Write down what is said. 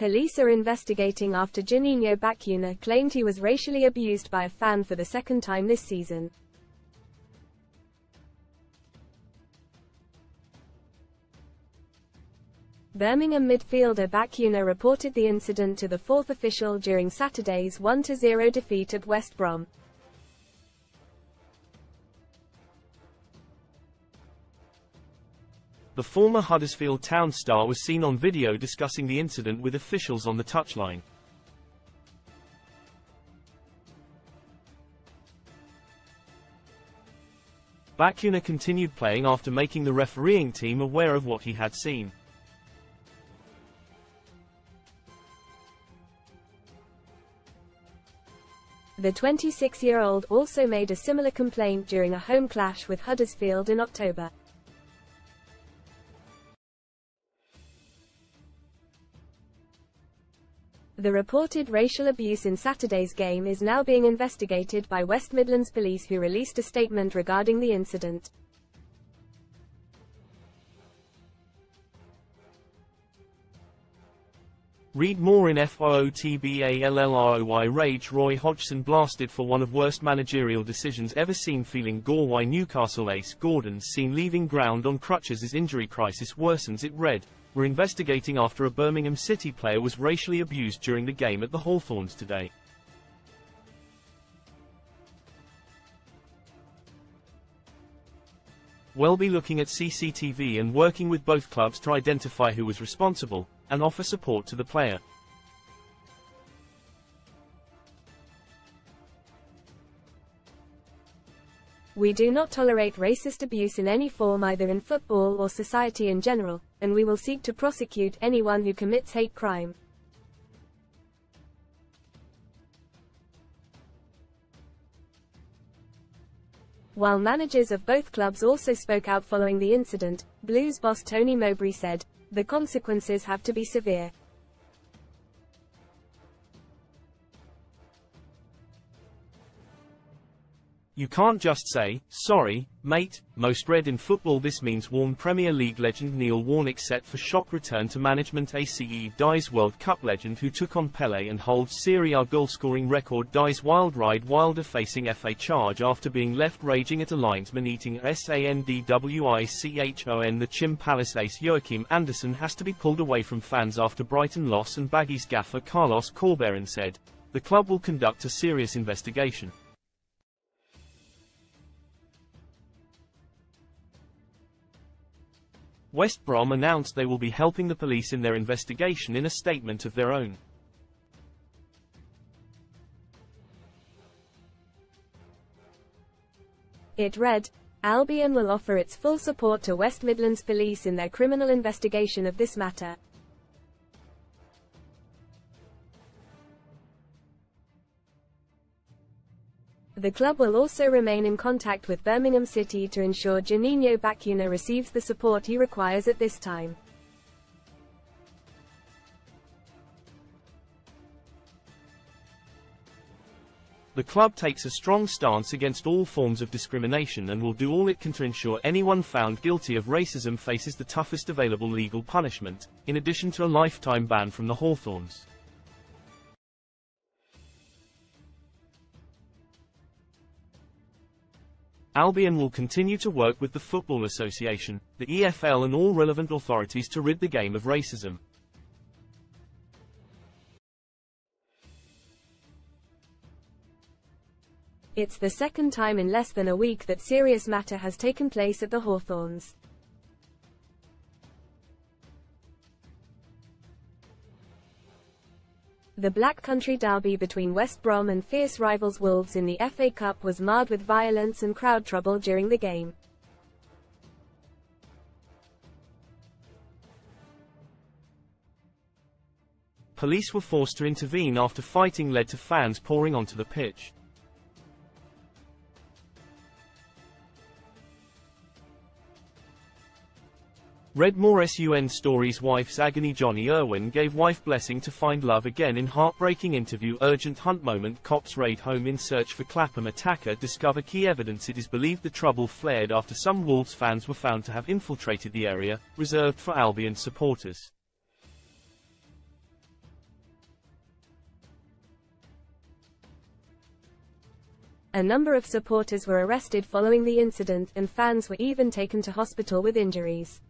Police are investigating after Juninho Bacuna claimed he was racially abused by a fan for the second time this season. Birmingham midfielder Bacuna reported the incident to the fourth official during Saturday's 1-0 defeat at West Brom. The former Huddersfield Town star was seen on video discussing the incident with officials on the touchline. Bacuna continued playing after making the refereeing team aware of what he had seen. The 26-year-old also made a similar complaint during a home clash with Huddersfield in October. The reported racial abuse in Saturday's game is now being investigated by West Midlands Police, who released a statement regarding the incident. Read more in FOOTBALLROY. Rage. Roy Hodgson blasted for one of worst managerial decisions ever seen, feeling gore. Why Newcastle ace Gordon's seen leaving ground on crutches as injury crisis worsens. It read, "We're investigating after a Birmingham City player was racially abused during the game at the Hawthorns today. We'll be looking at CCTV and working with both clubs to identify who was responsible, and offer support to the player." "We do not tolerate racist abuse in any form, either in football or society in general, and we will seek to prosecute anyone who commits hate crime." While managers of both clubs also spoke out following the incident, Blues boss Tony Mowbray said, "The consequences have to be severe." "You can't just say, 'Sorry, mate.'" Most read in football. This means warned Premier League legend Neil Warnock set for shock return to management. ACE dies. World Cup legend who took on Pelé and holds Serie A goal-scoring record dies. Wild ride. Wilder facing FA charge after being left raging at a linesman eating sandwichon. The Chim Palace ace Joachim Andersen has to be pulled away from fans after Brighton loss, and Baggies gaffer Carlos Corberán said, "The club will conduct a serious investigation." West Brom announced they will be helping the police in their investigation in a statement of their own. It read, "Albion will offer its full support to West Midlands Police in their criminal investigation of this matter." The club will also remain in contact with Birmingham City to ensure Juninho Bacuna receives the support he requires at this time. The club takes a strong stance against all forms of discrimination and will do all it can to ensure anyone found guilty of racism faces the toughest available legal punishment, in addition to a lifetime ban from the Hawthorns. Albion will continue to work with the Football Association, the EFL and all relevant authorities to rid the game of racism. It's the second time in less than a week that serious matter has taken place at the Hawthorns. The Black Country derby between West Brom and fierce rivals Wolves in the FA Cup was marred with violence and crowd trouble during the game. Police were forced to intervene after fighting led to fans pouring onto the pitch. Redmore SUN Stories. Wife's agony. Johnny Irwin gave wife blessing to find love again in heartbreaking interview. Urgent hunt moment. Cops raid home in search for Clapham attacker. Discover key evidence. It is believed the trouble flared after some Wolves fans were found to have infiltrated the area, reserved for Albion supporters. A number of supporters were arrested following the incident, and fans were even taken to hospital with injuries.